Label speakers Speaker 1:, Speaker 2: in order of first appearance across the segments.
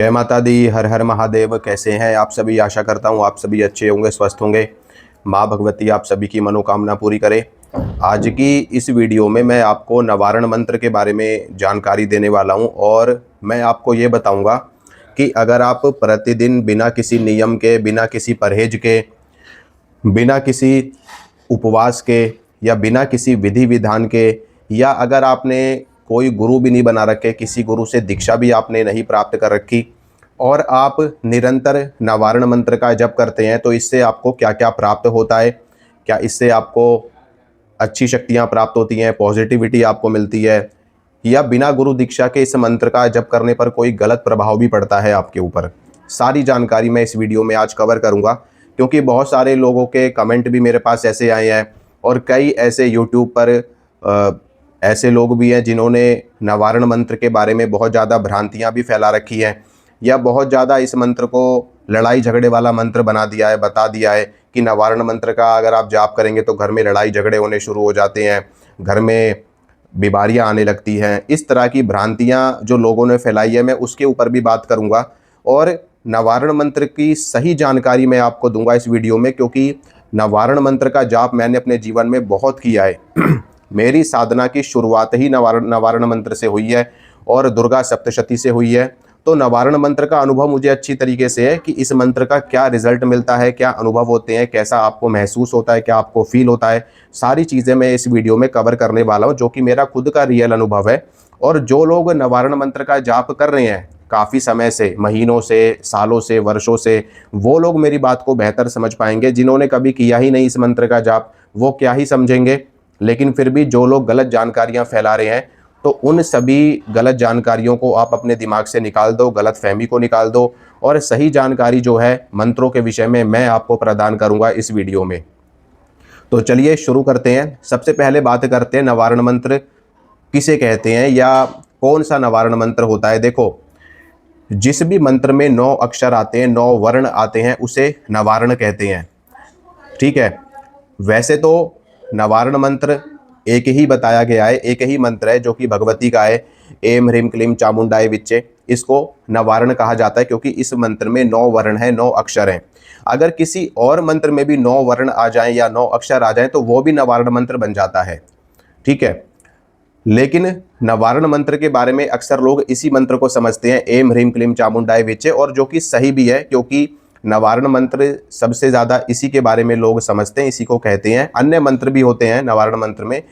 Speaker 1: जय माता दी। हर हर महादेव। कैसे हैं आप सभी? आशा करता हूँ आप सभी अच्छे होंगे, स्वस्थ होंगे। माँ भगवती आप सभी की मनोकामना पूरी करे। आज की इस वीडियो में मैं आपको नवारण मंत्र के बारे में जानकारी देने वाला हूँ और मैं आपको ये बताऊँगा कि अगर आप प्रतिदिन बिना किसी नियम के, बिना किसी परहेज के, बिना किसी उपवास के या बिना किसी विधि विधान के, या अगर आपने कोई गुरु भी नहीं बना रखे, किसी गुरु से दीक्षा भी आपने नहीं प्राप्त कर रखी, और आप निरंतर नवारण मंत्र का जप करते हैं, तो इससे आपको क्या क्या प्राप्त होता है। क्या इससे आपको अच्छी शक्तियां प्राप्त होती हैं, पॉजिटिविटी आपको मिलती है, या बिना गुरु दीक्षा के इस मंत्र का जप करने पर कोई गलत प्रभाव भी पड़ता है आपके ऊपर। सारी जानकारी मैं इस वीडियो में आज कवर करूंगा, क्योंकि बहुत सारे लोगों के कमेंट भी मेरे पास ऐसे आए हैं और कई ऐसे यूट्यूब पर ऐसे लोग भी हैं जिन्होंने नवारण मंत्र के बारे में बहुत ज़्यादा भ्रांतियां भी फैला रखी हैं, या बहुत ज़्यादा इस मंत्र को लड़ाई झगड़े वाला मंत्र बना दिया है, बता दिया है कि नवारण मंत्र का अगर आप जाप करेंगे तो घर में लड़ाई झगड़े होने शुरू हो जाते हैं, घर में बीमारियां आने लगती हैं। इस तरह की भ्रांतियां जो लोगों ने फैलाई है, मैं उसके ऊपर भी बात करूंगा और नवारण मंत्र की सही जानकारी मैं आपको दूंगा इस वीडियो में, क्योंकि नवारण मंत्र का जाप मैंने अपने जीवन में बहुत किया है। मेरी साधना की शुरुआत ही नवारण मंत्र से हुई है और दुर्गा सप्तशती से हुई है। तो नवारण मंत्र का अनुभव मुझे अच्छी तरीके से है कि इस मंत्र का क्या रिजल्ट मिलता है, क्या अनुभव होते हैं, कैसा आपको महसूस होता है, क्या आपको फील होता है। सारी चीज़ें मैं इस वीडियो में कवर करने वाला हूं, जो कि मेरा खुद का रियल अनुभव है। और जो लोग नवारण मंत्र का जाप कर रहे हैं काफ़ी समय से, महीनों से, सालों से, वर्षों से, वो लोग मेरी बात को बेहतर समझ पाएंगे। जिन्होंने कभी किया ही नहीं इस मंत्र का जाप, वो क्या ही समझेंगे। लेकिन फिर भी जो लोग गलत जानकारियां फैला रहे हैं, तो उन सभी गलत जानकारियों को आप अपने दिमाग से निकाल दो, गलत फहमी को निकाल दो, और सही जानकारी जो है मंत्रों के विषय में मैं आपको प्रदान करूंगा इस वीडियो में। तो चलिए शुरू करते हैं। सबसे पहले बात करते हैं नवारण मंत्र किसे कहते हैं या कौन सा नवारण मंत्र होता है। देखो, जिस भी मंत्र में 9 अक्षर आते हैं, 9 वर्ण आते हैं, उसे नवारण कहते हैं। ठीक है। वैसे तो नवारण मंत्र एक ही बताया गया है, एक ही मंत्र है जो कि भगवती का है, एम ह्रीम क्लीम चामुंडाय विच्चे। इसको नवारण कहा जाता है क्योंकि इस मंत्र में 9 वर्ण हैं, 9 अक्षर हैं। अगर किसी और मंत्र में भी 9 वर्ण आ जाएं या 9 अक्षर आ जाएं तो वो भी नवारण मंत्र बन जाता है। ठीक है। लेकिन नवारण मंत्र के बारे में अक्सर लोग इसी मंत्र को समझते हैं, एम ह्रीम क्लीम चामुंडाय विच्चे, और जो कि सही भी है, क्योंकि नवारण मंत्र सबसे ज़्यादा इसी के बारे में लोग समझते हैं, इसी को कहते हैं। अन्य मंत्र भी होते हैं नवारण मंत्र में,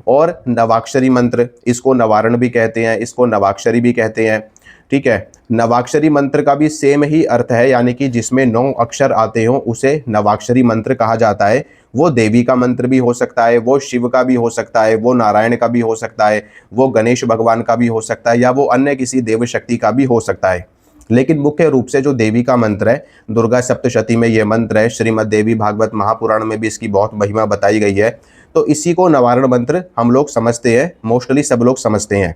Speaker 1: और नवाक्षरी मंत्र, इसको नवारण भी कहते हैं, इसको नवाक्षरी भी कहते हैं। ठीक है। नवाक्षरी मंत्र का भी सेम ही अर्थ है, यानी कि जिसमें 9 अक्षर आते हों उसे नवाक्षरी मंत्र कहा जाता है। वो देवी का मंत्र भी हो सकता है, वो शिव का भी हो सकता है, वो नारायण का भी हो सकता है, वो गणेश भगवान का भी हो सकता है, या वो अन्य किसी देव शक्ति का भी हो सकता है। लेकिन मुख्य रूप से जो देवी का मंत्र है, दुर्गा सप्तशती में ये मंत्र है, श्रीमद् देवी भागवत महापुराण में भी इसकी बहुत महिमा बताई गई है। तो इसी को नवारण मंत्र हम लोग समझते हैं, मोस्टली सब लोग समझते हैं।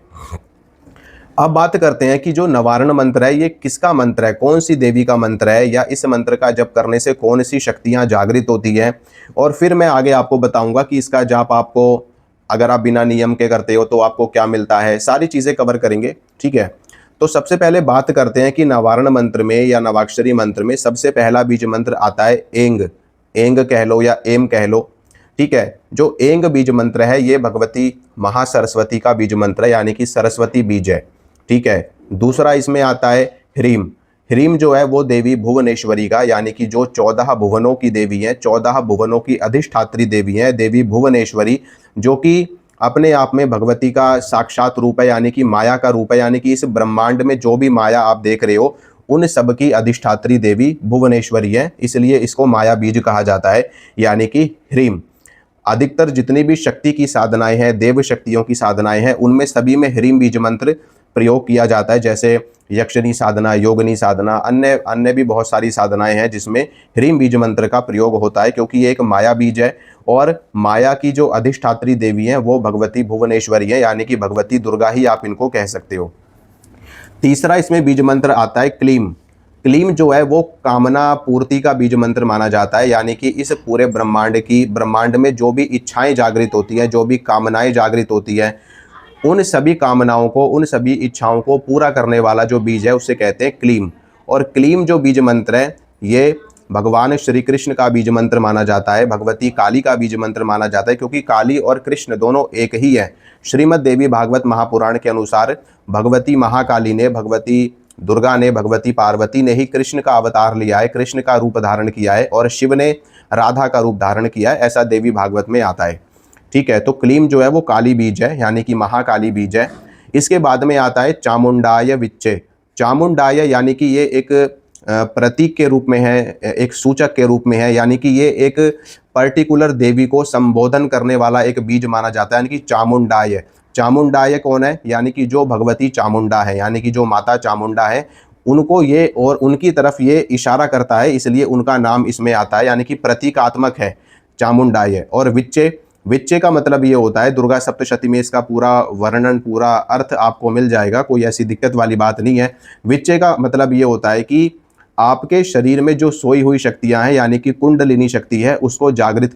Speaker 1: अब बात करते हैं कि जो नवारण मंत्र है ये किसका मंत्र है, कौन सी देवी का मंत्र है, या इस मंत्र का जप करने से कौन सी शक्तियां जागृत होती हैं। और फिर मैं आगे आपको बताऊंगा कि इसका जाप आपको, अगर आप बिना नियम के करते हो तो आपको क्या मिलता है। सारी चीज़ें कवर करेंगे। ठीक है। तो सबसे पहले बात करते हैं कि नवारण मंत्र में या नवाक्षरी मंत्र में सबसे पहला बीज मंत्र आता है एंग। एंग कह लो या एम कह लो। ठीक है। जो एंग बीज मंत्र है ये भगवती महासरस्वती का बीज मंत्र है, यानी कि सरस्वती बीज है। ठीक है। दूसरा इसमें आता है ह्रीम। ह्रीम जो है वो देवी भुवनेश्वरी का, यानी कि जो 14 भुवनों की देवी है, 14 भुवनों की अधिष्ठात्री देवी है, देवी भुवनेश्वरी, जो कि अपने आप में भगवती का साक्षात रूप है, यानी कि माया का रूप है। यानी कि इस ब्रह्मांड में जो भी माया आप देख रहे हो उन सब की अधिष्ठात्री देवी भुवनेश्वरी है, इसलिए इसको माया बीज कहा जाता है, यानी कि ह्रीम। अधिकतर जितनी भी शक्ति की साधनाएं हैं, देव शक्तियों की साधनाएं हैं, उनमें सभी में ह्रीम बीज मंत्र प्रयोग किया जाता है। जैसे यक्षिणी साधना, योगिनी साधना, अन्य अन्य भी बहुत सारी साधनाएं हैं जिसमें ह्रीम बीज मंत्र का प्रयोग होता है, क्योंकि ये एक माया बीज है और माया की जो अधिष्ठात्री देवी हैं वो भगवती भुवनेश्वरी है, यानी कि भगवती दुर्गा ही आप इनको कह सकते हो। तीसरा इसमें बीज मंत्र आता है क्लीम। क्लीम जो है वो कामना पूर्ति का बीज मंत्र माना जाता है, यानी कि इस पूरे ब्रह्मांड में जो भी इच्छाएं जागृत होती हैं, जो भी कामनाएं जागृत होती हैं, उन सभी कामनाओं को, उन सभी इच्छाओं को पूरा करने वाला जो बीज है उसे कहते हैं क्लीम। और क्लीम जो बीज मंत्र है ये भगवान श्री कृष्ण का बीज मंत्र माना जाता है, भगवती काली का बीज मंत्र माना जाता है, क्योंकि काली और कृष्ण दोनों एक ही है। श्रीमद् देवी भागवत महापुराण के अनुसार भगवती महाकाली ने, भगवती दुर्गा ने, भगवती पार्वती ने ही कृष्ण का अवतार लिया है, कृष्ण का रूप धारण किया है, और शिव ने राधा का रूप धारण किया है, ऐसा देवी भागवत में आता है। ठीक है, तो क्लीम जो है वो काली बीज है, यानी कि महाकाली बीज है। इसके बाद में आता है चामुंडाय विच्चे। चामुंडाय यानी कि ये एक प्रतीक के रूप में है, एक सूचक के रूप में है, यानी कि ये एक पर्टिकुलर देवी को संबोधन करने वाला एक बीज माना जाता है, यानी कि चामुंडाय। चामुंडाय कौन है? यानी कि जो भगवती चामुंडा है, यानी कि जो माता चामुंडा है, उनको ये और उनकी तरफ ये इशारा करता है, इसलिए उनका नाम इसमें आता है, यानी कि प्रतीकात्मक है चामुंडाय। और विच्चे, विच्चे का मतलब ये होता है, दुर्गा सप्तशती में इसका पूरा वर्णन, पूरा अर्थ आपको मिल जाएगा, कोई ऐसी दिक्कत वाली बात नहीं है। विच्चे का मतलब ये होता है कि आपके शरीर में जो सोई हुई शक्तियां हैं, यानी कि कुंडलिनी शक्ति है, उसको जागृत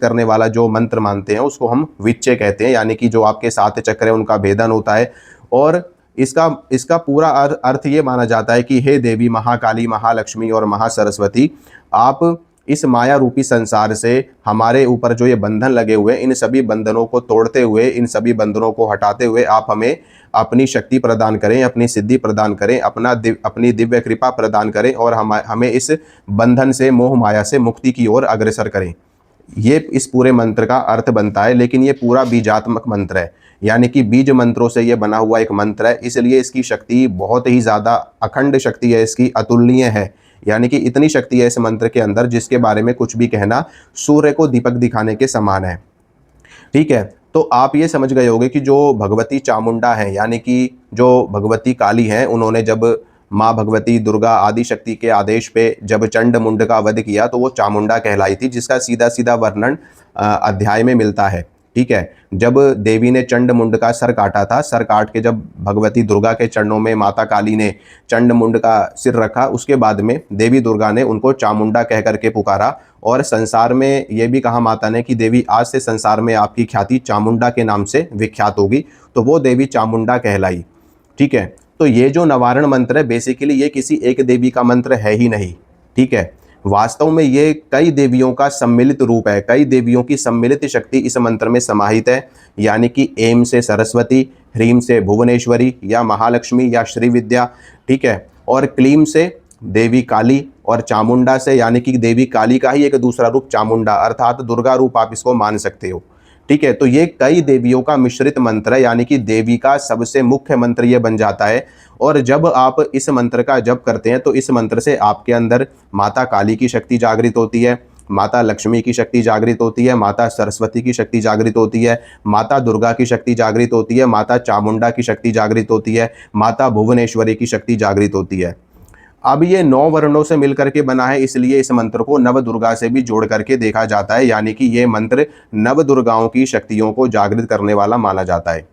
Speaker 1: करने वाला जो मंत्र मानते हैं उसको हम विच्चे कहते हैं, यानी कि जो आपके 7 चक्र है उनका भेदन होता है। और इसका पूरा अर्थ ये माना जाता है कि हे देवी महाकाली, महालक्ष्मी और महासरस्वती, आप इस माया रूपी संसार से हमारे ऊपर जो ये बंधन लगे हुए हैं, इन सभी बंधनों को तोड़ते हुए, इन सभी बंधनों को हटाते हुए आप हमें अपनी शक्ति प्रदान करें, अपनी सिद्धि प्रदान करें, अपनी दिव्य कृपा प्रदान करें, और हमें इस बंधन से, मोह माया से मुक्ति की ओर अग्रसर करें। ये इस पूरे मंत्र का अर्थ बनता है। लेकिन ये पूरा बीजात्मक मंत्र है, यानी कि बीज मंत्रों से ये बना हुआ एक मंत्र है, इसलिए इसकी शक्ति बहुत ही ज़्यादा अखंड शक्ति है, इसकी अतुलनीय है। यानी कि इतनी शक्ति है इस मंत्र के अंदर जिसके बारे में कुछ भी कहना सूर्य को दीपक दिखाने के समान है। ठीक है, तो आप ये समझ गए होंगे कि जो भगवती चामुंडा है, यानी कि जो भगवती काली हैं, उन्होंने जब माँ भगवती दुर्गा आदि शक्ति के आदेश पे जब चंड मुंड का वध किया तो वो चामुंडा कहलाई थी, जिसका सीधा सीधा वर्णन अध्याय में मिलता है। ठीक है, जब देवी ने चंड मुंड का सर काटा था, सर काट के जब भगवती दुर्गा के चरणों में माता काली ने चंड मुंड का सिर रखा, उसके बाद में देवी दुर्गा ने उनको चामुंडा कह करके पुकारा, और संसार में ये भी कहा माता ने कि देवी आज से संसार में आपकी ख्याति चामुंडा के नाम से विख्यात होगी, तो वो देवी चामुंडा कहलाई। ठीक है, तो ये जो नवारण मंत्र है बेसिकली ये किसी एक देवी का मंत्र है ही नहीं। ठीक है, वास्तव में ये कई देवियों का सम्मिलित रूप है, कई देवियों की सम्मिलित शक्ति इस मंत्र में समाहित है, यानी कि एम से सरस्वती, ह्रीम से भुवनेश्वरी या महालक्ष्मी या श्रीविद्या। ठीक है, और क्लीम से देवी काली, और चामुंडा से यानी कि देवी काली का ही एक दूसरा रूप चामुंडा, अर्थात दुर्गा रूप आप इसको मान सकते हो। ठीक है, तो ये कई देवियों का मिश्रित मंत्र है, यानी कि देवी का सबसे मुख्य मंत्र ये बन जाता है। और जब आप इस मंत्र का जप करते हैं तो इस मंत्र से आपके अंदर माता काली की शक्ति जागृत होती है, माता लक्ष्मी की शक्ति जागृत होती है, माता सरस्वती की शक्ति जागृत होती है, माता दुर्गा की शक्ति जागृत होती है, माता चामुंडा की शक्ति जागृत होती है, माता भुवनेश्वरी की शक्ति जागृत होती है। अब ये 9 वर्णों से मिलकर के बना है, इसलिए इस मंत्र को नव दुर्गा से भी जोड़ करके देखा जाता है, यानी कि ये मंत्र नव दुर्गाओं की शक्तियों को जागृत करने वाला माना जाता है।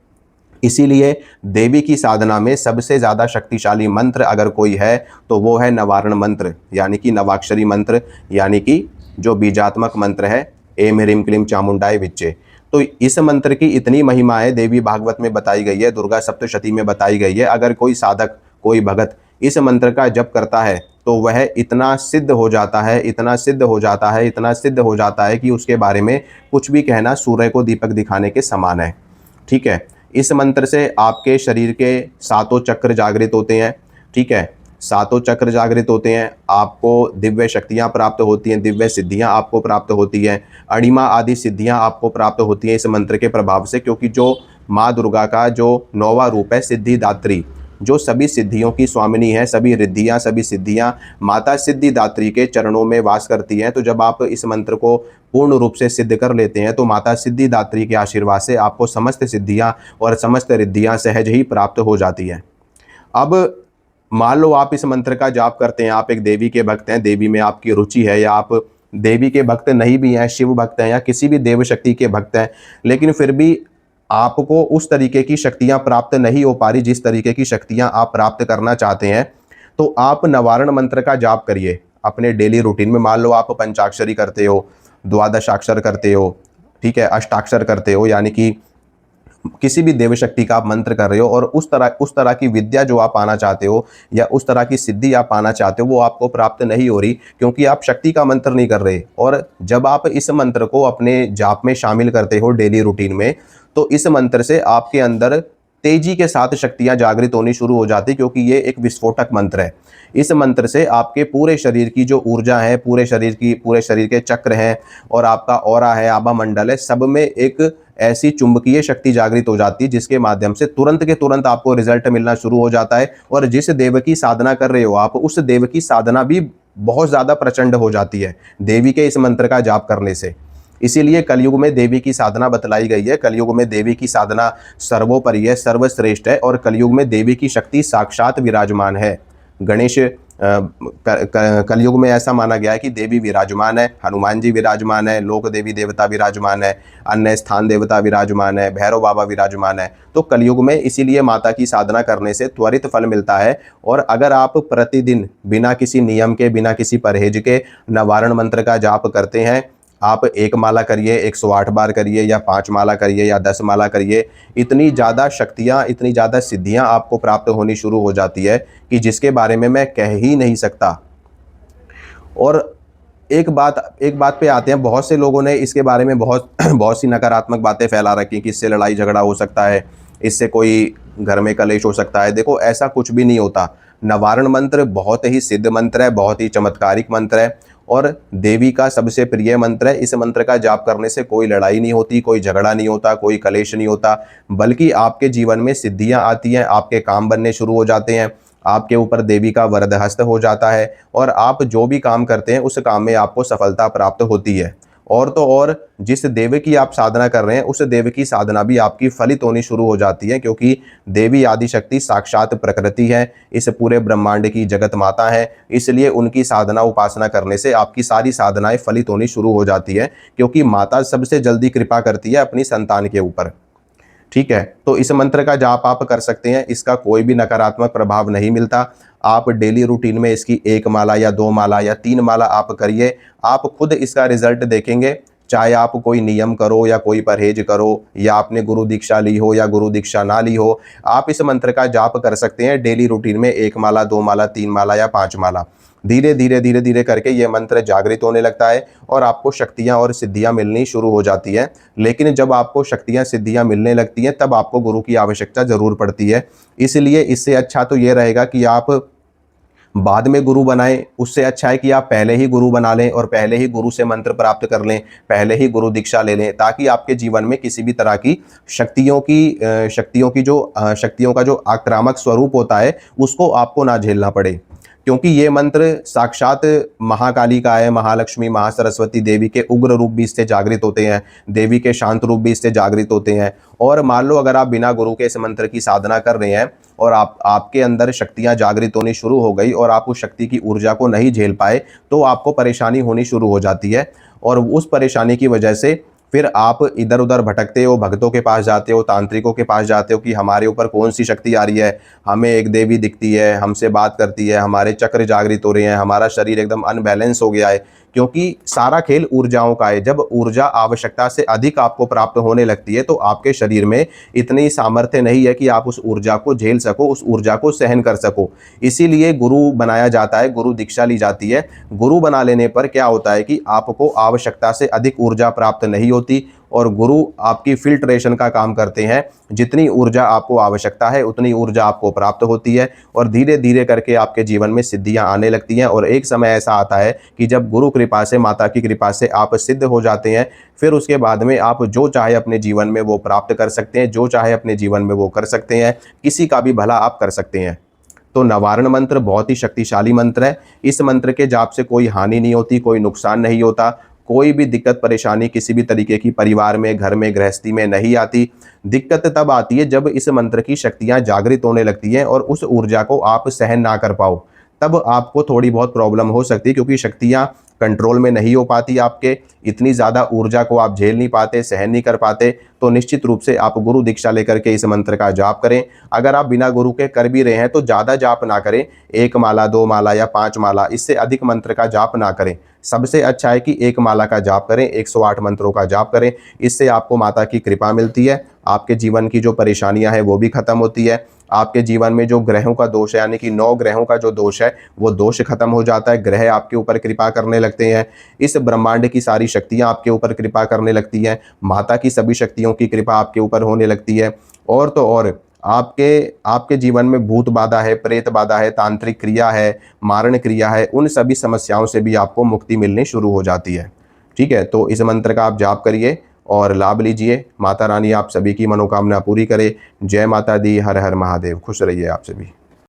Speaker 1: इसीलिए देवी की साधना में सबसे ज़्यादा शक्तिशाली मंत्र अगर कोई है तो वो है नवारण मंत्र, यानी कि नवाक्षरी मंत्र, यानी कि जो बीजात्मक मंत्र है एम ह्रीम क्लीम चामुंडाय विच्चे। तो इस मंत्र की इतनी महिमा है, देवी भागवत में बताई गई है, दुर्गा सप्तशती में बताई गई है। अगर कोई साधक, कोई भगत इस मंत्र का जप करता है तो वह इतना सिद्ध हो जाता है, इतना सिद्ध हो जाता है, इतना सिद्ध हो जाता है कि उसके बारे में कुछ भी कहना सूर्य को दीपक दिखाने के समान है। ठीक है, इस मंत्र से आपके शरीर के 7 चक्र जागृत होते हैं। ठीक है, 7 चक्र जागृत होते हैं, आपको दिव्य शक्तियाँ प्राप्त होती हैं, दिव्य सिद्धियाँ आपको प्राप्त होती हैं, अणिमा आदि सिद्धियाँ आपको प्राप्त होती हैं इस मंत्र के प्रभाव से, क्योंकि जो माँ दुर्गा का जो 9वां रूप है सिद्धिदात्री, जो सभी सिद्धियों की स्वामिनी है, सभी रिद्धियाँ, सभी सिद्धियाँ माता सिद्धिदात्री के चरणों में वास करती हैं। तो जब आप इस मंत्र को पूर्ण रूप से सिद्ध कर लेते हैं तो माता सिद्धिदात्री के आशीर्वाद से आपको समस्त सिद्धियाँ और समस्त रिद्धियाँ सहज ही प्राप्त हो जाती हैं। अब मान लो आप इस मंत्र का जाप करते हैं, आप एक देवी के भक्त हैं, देवी में आपकी रुचि है, या आप देवी के भक्त नहीं भी हैं, शिव भक्त हैं या किसी भी देव शक्ति के भक्त हैं, लेकिन फिर भी आपको उस तरीके की शक्तियां प्राप्त नहीं हो पा रही जिस तरीके की शक्तियां आप प्राप्त करना चाहते हैं, तो आप नवारण मंत्र का जाप करिए अपने डेली रूटीन में। मान लो आप पंचाक्षरी करते हो, द्वादशाक्षर करते हो, ठीक है, अष्टाक्षर करते हो, यानी कि किसी भी देव शक्ति का आप मंत्र कर रहे हो और उस तरह की विद्या जो आप पाना चाहते हो या उस तरह की सिद्धि आप पाना चाहते हो वो आपको प्राप्त नहीं हो रही, क्योंकि आप शक्ति का मंत्र नहीं कर रहे। और जब आप इस मंत्र को अपने जाप में शामिल करते हो डेली रूटीन में, तो इस मंत्र से आपके अंदर तेजी के साथ शक्तियां जागृत होनी शुरू हो जाती, क्योंकि ये एक विस्फोटक मंत्र है। इस मंत्र से आपके पूरे शरीर की जो ऊर्जा है, पूरे शरीर के चक्र हैं और आपका ऑरा है, आभा मंडल है, सब में एक ऐसी चुंबकीय शक्ति जागृत हो जाती है जिसके माध्यम से तुरंत के तुरंत आपको रिजल्ट मिलना शुरू हो जाता है। और जिस देव की साधना कर रहे हो आप, उस देव की साधना भी बहुत ज़्यादा प्रचंड हो जाती है देवी के इस मंत्र का जाप करने से। इसीलिए कलयुग में देवी की साधना बतलाई गई है। कलयुग में देवी की साधना सर्वोपरि है, सर्वश्रेष्ठ है, और कलयुग में देवी की शक्ति साक्षात विराजमान है। गणेश कलयुग में ऐसा माना गया है कि देवी विराजमान है, हनुमान जी विराजमान है, लोक देवी देवता विराजमान है, अन्य स्थान देवता विराजमान है, भैरव बाबा विराजमान है। तो कलयुग में इसीलिए माता की साधना करने से त्वरित फल मिलता है। और अगर आप प्रतिदिन बिना किसी नियम के, बिना किसी परहेज के नवारण मंत्र का जाप करते हैं, आप 1 माला करिए, 108 बार करिए, या 5 माला करिए, या 10 माला करिए, इतनी ज़्यादा शक्तियाँ, इतनी ज़्यादा सिद्धियाँ आपको प्राप्त होनी शुरू हो जाती है कि जिसके बारे में मैं कह ही नहीं सकता। और एक बात पे आते हैं, बहुत से लोगों ने इसके बारे में बहुत सी नकारात्मक बातें फैला रखी कि इससे लड़ाई झगड़ा हो सकता है, इससे कोई घर में कलेश हो सकता है। देखो, ऐसा कुछ भी नहीं होता। नवारण मंत्र बहुत ही सिद्ध मंत्र है, बहुत ही चमत्कारिक मंत्र है और देवी का सबसे प्रिय मंत्र है। इस मंत्र का जाप करने से कोई लड़ाई नहीं होती, कोई झगड़ा नहीं होता, कोई कलेश नहीं होता, बल्कि आपके जीवन में सिद्धियां आती हैं, आपके काम बनने शुरू हो जाते हैं, आपके ऊपर देवी का वरदहस्त हो जाता है और आप जो भी काम करते हैं उस काम में आपको सफलता प्राप्त होती है। और तो और जिस देव की आप साधना कर रहे हैं उस देव की साधना भी आपकी फलित होनी शुरू हो जाती है, क्योंकि देवी आदिशक्ति साक्षात प्रकृति है, इस पूरे ब्रह्मांड की जगत माता है। इसलिए उनकी साधना उपासना करने से आपकी सारी साधनाएं फलित होनी शुरू हो जाती है, क्योंकि माता सबसे जल्दी कृपा करती है अपनी संतान के ऊपर। ठीक है, तो इस मंत्र का जाप आप कर सकते हैं, इसका कोई भी नकारात्मक प्रभाव नहीं मिलता। आप डेली रूटीन में इसकी 1 माला या 2 माला या 3 माला आप करिए, आप खुद इसका रिजल्ट देखेंगे। चाहे आप कोई नियम करो या कोई परहेज करो, या आपने गुरु दीक्षा ली हो या गुरु दीक्षा ना ली हो, आप इस मंत्र का जाप कर सकते हैं डेली रूटीन में 1 माला, 2 माला, 3 माला या 5 माला। धीरे धीरे करके ये मंत्र जागृत होने लगता है और आपको शक्तियाँ और सिद्धियाँ मिलनी शुरू हो जाती हैं। लेकिन जब आपको शक्तियाँ सिद्धियाँ मिलने लगती हैं तब आपको गुरु की आवश्यकता ज़रूर पड़ती है। इसलिए इससे अच्छा तो ये रहेगा कि आप बाद में गुरु बनाएं, उससे अच्छा है कि आप पहले ही गुरु बना लें और पहले ही गुरु से मंत्र प्राप्त कर लें, पहले ही गुरु दीक्षा ले लें, ताकि आपके जीवन में किसी भी तरह की शक्तियों का जो आक्रामक स्वरूप होता है उसको आपको ना झेलना पड़े। क्योंकि ये मंत्र साक्षात महाकाली का है, महालक्ष्मी, महासरस्वती देवी के उग्र रूप भी इससे जागृत होते हैं, देवी के शांत रूप भी इससे जागृत होते हैं। और मान लो अगर आप बिना गुरु के इस मंत्र की साधना कर रहे हैं और आपके अंदर शक्तियां जागृत होनी शुरू हो गई और आप उस शक्ति की ऊर्जा को नहीं झेल पाए, तो आपको परेशानी होनी शुरू हो जाती है। और उस परेशानी की वजह से फिर आप इधर उधर भटकते हो, भक्तों के पास जाते हो, तांत्रिकों के पास जाते हो कि हमारे ऊपर कौन सी शक्ति आ रही है, हमें एक देवी दिखती है, हमसे बात करती है, हमारे चक्र जागृत हो रहे हैं, हमारा शरीर एकदम अनबैलेंस हो गया है। क्योंकि सारा खेल ऊर्जाओं का है। जब ऊर्जा आवश्यकता से अधिक आपको प्राप्त होने लगती है तो आपके शरीर में इतनी सामर्थ्य नहीं है कि आप उस ऊर्जा को झेल सको, उस ऊर्जा को सहन कर सको। इसीलिए गुरु बनाया जाता है, गुरु दीक्षा ली जाती है। गुरु बना लेने पर क्या होता है कि आपको आवश्यकता से अधिक ऊर्जा प्राप्त नहीं होती और गुरु आपकी फिल्ट्रेशन का काम करते हैं। जितनी ऊर्जा आपको आवश्यकता है उतनी ऊर्जा आपको प्राप्त होती है और धीरे धीरे करके आपके जीवन में सिद्धियां आने लगती हैं। और एक समय ऐसा आता है कि जब गुरु कृपा से, माता की कृपा से आप सिद्ध हो जाते हैं, फिर उसके बाद में आप जो चाहे अपने जीवन में वो प्राप्त कर सकते हैं, जो चाहे अपने जीवन में वो कर सकते हैं, किसी का भी भला आप कर सकते हैं। तो नवारण मंत्र बहुत ही शक्तिशाली मंत्र है। इस मंत्र के जाप से कोई हानि नहीं होती, कोई नुकसान नहीं होता, कोई भी दिक्कत परेशानी किसी भी तरीके की परिवार में, घर में, गृहस्थी में नहीं आती। दिक्कत तब आती है जब इस मंत्र की शक्तियां जागृत होने लगती हैं और उस ऊर्जा को आप सहन ना कर पाओ, तब आपको थोड़ी बहुत प्रॉब्लम हो सकती है, क्योंकि शक्तियां कंट्रोल में नहीं हो पाती आपके, इतनी ज़्यादा ऊर्जा को आप झेल नहीं पाते, सहन नहीं कर पाते, तो निश्चित रूप से आप गुरु दीक्षा लेकर के इस मंत्र का जाप करें। अगर आप बिना गुरु के कर भी रहे हैं तो ज़्यादा जाप ना करें, 1 माला 2 माला या 5 माला, इससे अधिक मंत्र का जाप ना करें। सबसे अच्छा है कि 1 माला का जाप करें, 108 मंत्रों का जाप करें। इससे आपको माता की कृपा मिलती है, आपके जीवन की जो परेशानियां हैं वो भी खत्म होती है। आपके जीवन में जो ग्रहों का दोष है, यानी कि 9 ग्रहों का जो दोष है वो दोष खत्म हो जाता है, ग्रह आपके ऊपर कृपा करने लगते हैं। इस ब्रह्मांड की सारी शक्तियां आपके ऊपर कृपा करने लगती हैं, माता की सभी शक्तियों की कृपा आपके ऊपर होने लगती है। और तो और आपके आपके जीवन में भूत बाधा है, प्रेत बाधा है, तांत्रिक क्रिया है, मारण क्रिया है, उन सभी समस्याओं से भी आपको मुक्ति मिलनी शुरू हो जाती है। ठीक है, तो इस मंत्र का आप जाप करिए और लाभ लीजिए। माता रानी आप सभी की मनोकामना पूरी करे। जय माता दी, हर हर महादेव। खुश रहिए आप सभी।